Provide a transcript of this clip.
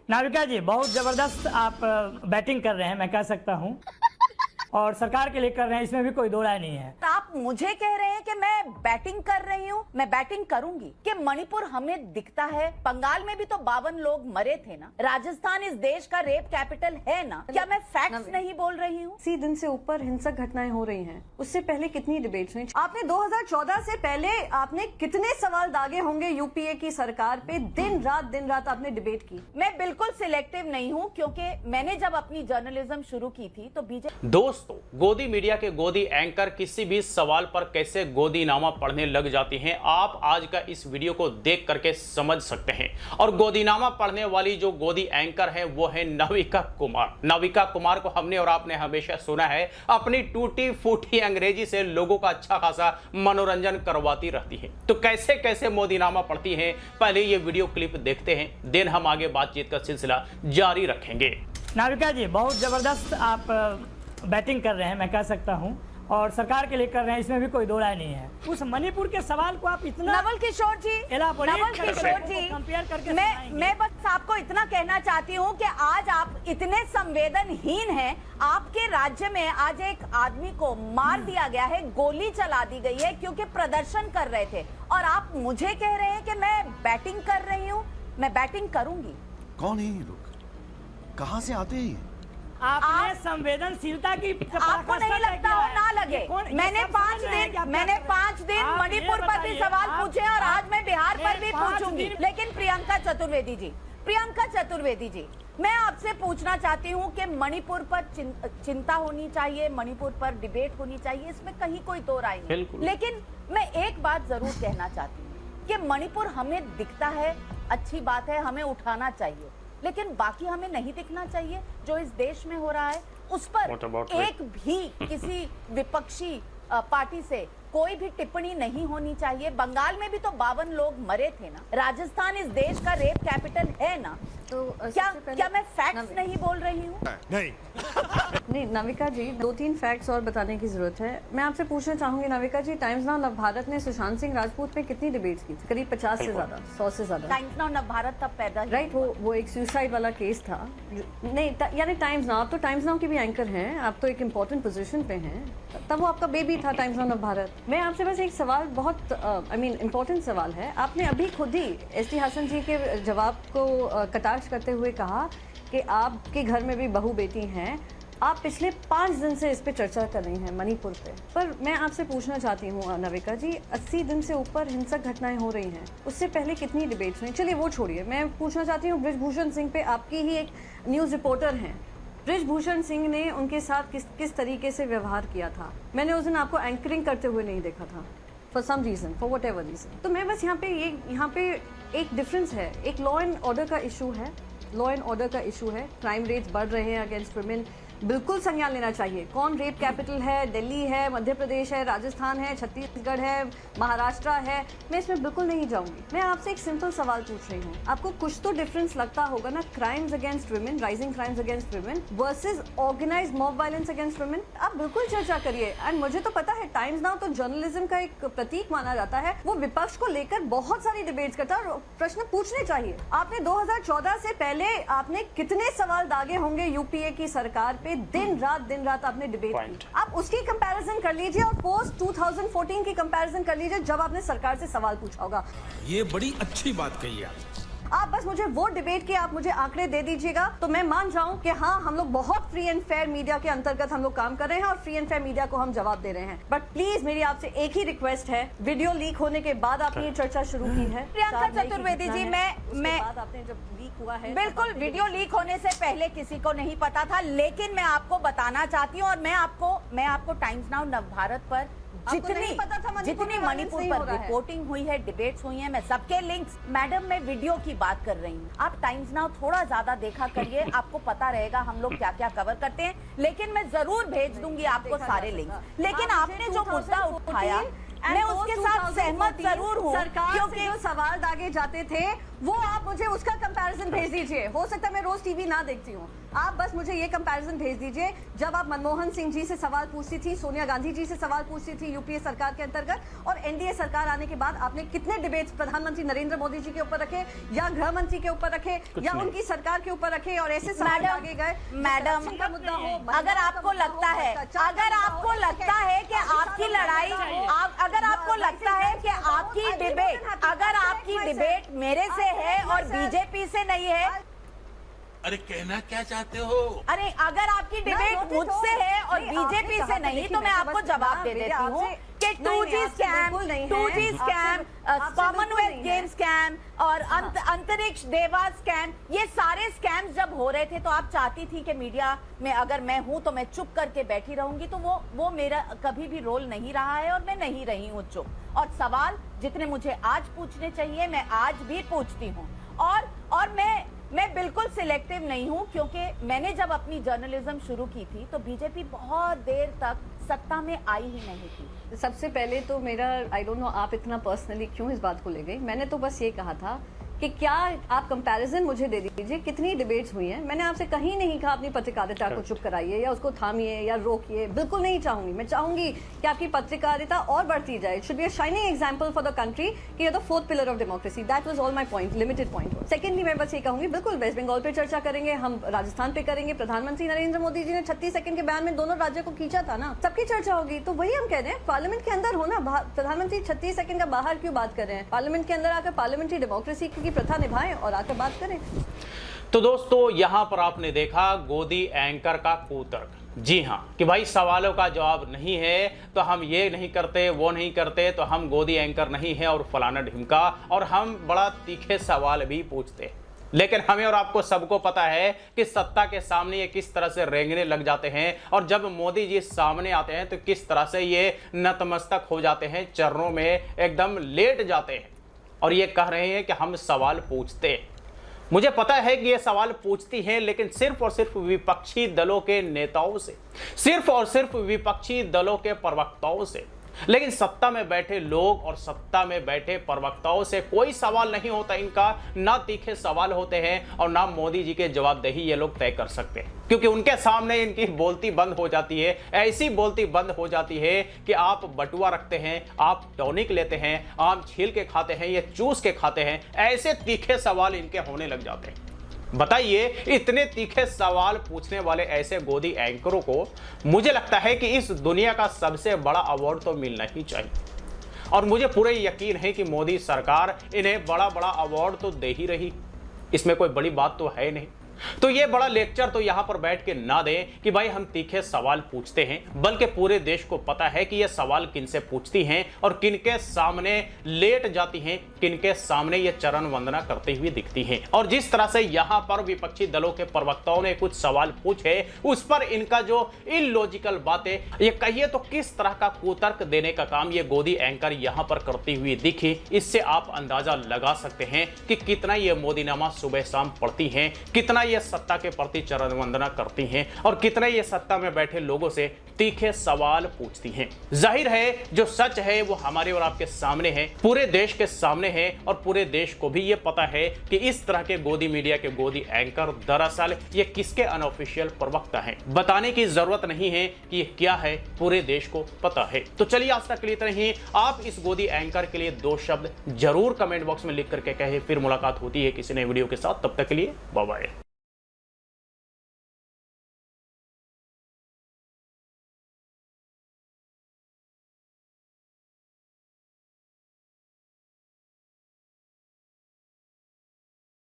नाविका जी, बहुत जबरदस्त आप बैटिंग कर रहे हैं, मैं कह सकता हूं, और सरकार के लिए कर रहे हैं, इसमें भी कोई दो राय नहीं है। तो आप मुझे कह रहे हैं कि मैं बैटिंग कर रही हूँ, मैं बैटिंग करूंगी कि मणिपुर हमें दिखता है। बंगाल में भी तो 52 लोग मरे थे ना। राजस्थान इस देश का रेप कैपिटल है ना। क्या मैं फैक्ट्स नहीं बोल रही हूँ? 80 दिन से ऊपर हिंसक घटनाएं हो रही हैं। उससे पहले कितनी डिबेट्स हुई? आपने 2014 से पहले आपने कितने सवाल दागे होंगे यूपीए की सरकार पे? दिन रात आपने डिबेट की। मैं बिल्कुल सिलेक्टिव नहीं हूँ, क्योंकि मैंने जब अपनी जर्नलिज्म शुरू की थी तो बीजेपी। दोस्तों, गोदी मीडिया के गोदी एंकर किसी भी सवाल पर कैसे गोदीनामा पढ़ने लग जाती हैं, आप आज का इस वीडियो को देख करके समझ सकते हैं। और गोदीनामा पढ़ने वाली जो गोदी एंकर है वो है नाविका कुमार। नाविका कुमार को हमने और आपने हमेशा सुना है अपनी टूटी फूटी अंग्रेजी से लोगों का अच्छा खासा मनोरंजन करवाती रहती है। तो कैसे कैसे मोदीनामा पढ़ती हैं, पहले ये वीडियो क्लिप देखते हैं, देन हम आगे बातचीत का सिलसिला जारी रखेंगे। नाविका जी, बहुत जबरदस्त आप बैटिंग कर रहे हैं, मैं कह सकता हूं, और सरकार के लिए कर रहे हैं, इसमें भी कोई दो राय नहीं है। उस मणिपुर के सवाल को आप इतना नवल किशोर जी, कंपेयर करके मैं बस आपको इतना कहना चाहती हूँ कि आज आप इतने संवेदनहीन हैं। आपके राज्य में आज एक आदमी को मार दिया गया है, गोली चला दी गई है क्योंकि प्रदर्शन कर रहे थे, और आप मुझे कह रहे हैं कि मैं बैटिंग कर रही हूँ, मैं बैटिंग करूंगी। कौन है ये लोग? कहाँ से आते हैं? आपने संवेदनशीलता की आपको नहीं लगता हो ना लगे। मैंने 5 दिन मणिपुर पर भी सवाल पूछे और आज मैं बिहार पर भी पूछूंगी। लेकिन प्रियंका चतुर्वेदी जी, मैं आपसे पूछना चाहती हूँ कि मणिपुर पर चिंता होनी चाहिए, मणिपुर पर डिबेट होनी चाहिए, इसमें कहीं कोई दो राय नहीं। लेकिन मैं एक बात जरूर कहना चाहती हूँ कि मणिपुर हमें दिखता है, अच्छी बात है, हमें उठाना चाहिए, लेकिन बाकी हमें नहीं दिखना चाहिए। जो इस देश में हो रहा है उस पर एक भी किसी विपक्षी पार्टी से कोई भी टिप्पणी नहीं होनी चाहिए। बंगाल में भी तो 52 लोग मरे थे ना। राजस्थान इस देश का रेप कैपिटल है ना। तो क्या मैं फैक्ट्स नहीं बोल रही हूँ? नहीं नाविका जी, 2-3 फैक्ट्स और बताने की जरूरत है। मैं आपसे पूछना चाहूंगी नाविका जी, टाइम्स नाउ नवभारत ने सुशांत सिंह राजपूत पे कितनी डिबेट्स की थी? करीब 50 से ज्यादा, 100 से ज्यादा। टाइम्स नाउ नवभारत तब पैदा राइट, वो एक सुसाइड वाला केस था। नहीं यानी टाइम्स नाउ, आप तो टाइम्स नाउ के भी एंकर हैं, आप तो एक इम्पोर्टेंट पोजीशन पे हैं, तब वो आपका बेबी था टाइम्स नाउ नवभारत। मैं आपसे बस एक सवाल, बहुत इम्पोर्टेंट सवाल है। आपने अभी खुद ही एसटी हसन जी के जवाब को कटाक्ष करते हुए कहा कि आपके घर में भी बहू बेटी हैं। आप पिछले 5 दिन से इस पे चर्चा कर रही हैं मणिपुर पे। पर मैं आपसे पूछना चाहती हूँ नाविका जी, 80 दिन से ऊपर हिंसक घटनाएं हो रही हैं, उससे पहले कितनी डिबेट्स हुई? चलिए वो छोड़िए, मैं पूछना चाहती हूँ बृजभूषण सिंह पे, आपकी ही एक न्यूज़ रिपोर्टर हैं, बृजभूषण सिंह ने उनके साथ किस तरीके से व्यवहार किया था। मैंने उस दिन आपको एंकरिंग करते हुए नहीं देखा था, for some reason, for whatever reason. तो मैं बस यहाँ पे एक डिफरेंस है, एक लॉ एंड ऑर्डर का इशू है, लॉ एंड ऑर्डर का इशू है। क्राइम रेट्स बढ़ रहे हैं अगेंस्ट वुमेन, बिल्कुल संज्ञान लेना चाहिए। कौन रेप कैपिटल है? दिल्ली है, मध्य प्रदेश है, राजस्थान है, छत्तीसगढ़ है, महाराष्ट्र है। मैं इसमें बिल्कुल नहीं जाऊंगी। मैं आपसे एक सिंपल सवाल पूछ रही हूँ, आपको कुछ तो डिफरेंस लगता होगा ना, crimes against women, rising crimes against women versus organised mob violence against women. आप बिल्कुल चर्चा करिए। एंड मुझे तो पता है टाइम्स नाउ तो जर्नलिज्म का एक प्रतीक माना जाता है, वो विपक्ष को लेकर बहुत सारी डिबेट्स करता है और प्रश्न पूछने चाहिए। आपने 2014 से पहले आपने कितने सवाल दागे होंगे यूपीए की सरकार पे? दिन रात आपने डिबेट की। आप उसकी कंपैरिजन कर लीजिए और पोस्ट 2014 की कंपैरिजन कर लीजिए जब आपने सरकार से सवाल पूछा होगा। ये बड़ी अच्छी बात कही आप बस मुझे वो डिबेट के आप मुझे आंकड़े दे दीजिएगा तो मैं मान जाऊं कि हाँ, हम लोग बहुत फ्री एंड फेयर मीडिया के अंतर्गत हम लोग काम कर रहे हैं और फ्री एंड फेयर मीडिया को हम जवाब दे रहे हैं। बट प्लीज मेरी आपसे एक ही रिक्वेस्ट है, वीडियो लीक होने के बाद आपने ये चर्चा शुरू की है। प्रियंका चतुर्वेदी जी, मैं आपने जब लीक हुआ है, बिल्कुल वीडियो लीक होने से पहले किसी को नहीं पता था, लेकिन मैं आपको बताना चाहती हूँ और मैं आपको टाइम्स नाउ नवभारत पर जितनी मणिपुर पर रिपोर्टिंग हुई है, डिबेट्स हुई हैं, मैं सबके लिंक्स, मैडम मैं वीडियो की बात कर रही हूँ। आप टाइम्स नाउ थोड़ा ज्यादा देखा करिए, आपको पता रहेगा हम लोग क्या क्या कवर करते हैं। लेकिन मैं जरूर भेज दूंगी आपको सारे लिंक्स। लेकिन आपने जो मुद्दा उठाया, मैं उसके साथ सहमत जरूर हूँ, सरकार से जो सवाल दागे जाते थे वो आप मुझे उसका कंपैरिजन भेज दीजिए। हो सकता है मैं रोज टीवी ना देखती हूँ, आप बस मुझे ये कंपैरिजन भेज दीजिए। जब आप मनमोहन सिंह जी से सवाल पूछती थी, सोनिया गांधी जी से सवाल पूछती थी यूपीए सरकार के अंतर्गत, और एनडीए सरकार आने के बाद आपने कितने डिबेट्स प्रधानमंत्री नरेंद्र मोदी जी के ऊपर रखे, या गृह मंत्री के ऊपर रखे, या उनकी सरकार के ऊपर रखे, और ऐसे सवाल आगे गए। मैडम का मुद्दा हो, अगर आपको लगता है कि आपकी लड़ाई, अगर आपको लगता है कि आपकी डिबेट मेरे से है और बीजेपी से नहीं है, अरे कहना क्या चाहते हो? अरे अगर आपकी डिबेट मुझसे है और बीजेपी से नहीं, तो मैं आपको जवाब दे देती हूँ कि 2G scam, Commonwealth game scam और अंतरिक्ष देवा स्कैम, ये सारे स्कैम जब हो रहे थे तो आप चाहती थी कि मीडिया में अगर मैं हूं तो मैं चुप करके बैठी रहूंगी, तो वो मेरा कभी भी रोल नहीं रहा है और मैं नहीं रही हूं चुप। और सवाल जितने मुझे आज पूछने चाहिए मैं आज भी पूछती हूँ, और मैं बिल्कुल सिलेक्टिव नहीं हूं, क्योंकि मैंने जब अपनी जर्नलिज्म शुरू की थी तो बीजेपी बहुत देर तक सत्ता में आई ही नहीं थी। सबसे पहले तो मेरा आई डोंट नो आप इतना पर्सनली क्यों इस बात को ले गई। मैंने तो बस ये कहा था कि क्या आप कंपैरिजन मुझे दे दीजिए कितनी डिबेट्स हुई हैं। मैंने आपसे कहीं नहीं कहा अपनी पत्रकारिता को चुप कराइए या उसको थामिए या रोकिए, बिल्कुल नहीं चाहूंगी। मैं चाहूंगी कि आपकी पत्रकारिता और बढ़ती जाए। It should be a shining example for the country कि ये the fourth pillar of democracy. That was all my point, limited point. Secondly मैं बस ये कहूंगी, बिल्कुल वेस्ट बंगाल पे चर्चा करेंगे, हम राजस्थान पे करेंगे। प्रधानमंत्री नरेंद्र मोदी जी ने 36 सेकंड के बयान में दोनों राज्यों को खींचा था ना, सबकी चर्चा होगी। तो वही हम कह रहे हैं, पार्लियामेंट के अंदर होना, प्रधानमंत्री 36 सेकंड का बाहर क्यों बात कर रहे हैं? पार्लियामेंट के अंदर आकर पार्लियामेंट्री डेमोक्रेसी की प्रथा निभाएं और आकर बात करें। तो दोस्तों, यहां पर आपने देखा गोदी एंकर का कुतर्क। जी हां, कि भाई सवालों का जवाब नहीं है तो हम ये नहीं करते, वो नहीं करते, तो हम गोदी एंकर नहीं है और फलाना ढिमका, और हम बड़ा तीखे सवाल भी पूछते। लेकिन हमें और आपको सबको पता है कि सत्ता के सामने ये किस तरह से रेंगने लग जाते हैं, और जब मोदी जी सामने आते हैं तो किस तरह से ये नतमस्तक हो जाते हैं, चरणों में एकदम लेट जाते हैं और ये कह रहे हैं कि हम सवाल पूछते हैं। मुझे पता है कि ये सवाल पूछती हैं, लेकिन सिर्फ और सिर्फ विपक्षी दलों के नेताओं से, सिर्फ और सिर्फ विपक्षी दलों के प्रवक्ताओं से। लेकिन सत्ता में बैठे लोग और सत्ता में बैठे प्रवक्ताओं से कोई सवाल नहीं होता इनका, ना तीखे सवाल होते हैं और ना मोदी जी के जवाबदेही ये लोग तय कर सकते हैं, क्योंकि उनके सामने इनकी बोलती बंद हो जाती है। ऐसी बोलती बंद हो जाती है कि आप बटुआ रखते हैं, आप टॉनिक लेते हैं, आम छील के खाते हैं या चूस के खाते हैं, ऐसे तीखे सवाल इनके होने लग जाते हैं। बताइए, इतने तीखे सवाल पूछने वाले ऐसे गोदी एंकरों को मुझे लगता है कि इस दुनिया का सबसे बड़ा अवार्ड तो मिलना ही चाहिए, और मुझे पूरा यकीन है कि मोदी सरकार इन्हें बड़ा बड़ा अवार्ड तो दे ही रही, इसमें कोई बड़ी बात तो है नहीं। तो ये बड़ा लेक्चर तो यहां पर बैठ के ना दें कि भाई हम तीखे सवाल पूछते हैं, बल्कि पूरे देश को पता है कि ये सवाल किनसे पूछती हैं और किनके सामने लेट जाती हैं, किनके सामने ये चरण वंदना करती हुई दिखती हैं। और जिस तरह से यहां पर विपक्षी दलों के प्रवक्ताओं ने कुछ सवाल पूछे, उस पर इनका जो इलॉजिकल बातें, ये कहिए तो किस तरह का कुतर्क देने का काम ये गोदी एंकर यहां पर करती हुई दिखी, इससे आप अंदाजा लगा सकते हैं कि कितना ये मोदीनामा सुबह शाम पढ़ती हैं, कितना ये सत्ता के प्रति चरण वंदना करती हैं और कितने ये सत्ता में बैठे लोगों से तीखे सवाल पूछती हैं। जाहिर है जो सच है वो हमारे और आपके सामने है, पूरे देश के सामने है, और पूरे देश को भी ये पता है कि इस तरह के गोदी मीडिया के गोदी एंकर दरअसल ये किसके अनऑफिशियल प्रवक्ता हैं। बताने की जरूरत नहीं है कि ये क्या है, पूरे देश को पता है। तो चलिए, आज तक के लिए इतना ही। आप इस गोदी एंकर के लिए 2 शब्द जरूर कमेंट बॉक्स में लिख करके कहे। फिर मुलाकात होती है किसी नए वीडियो के साथ, तब तक के लिए बाय बाय।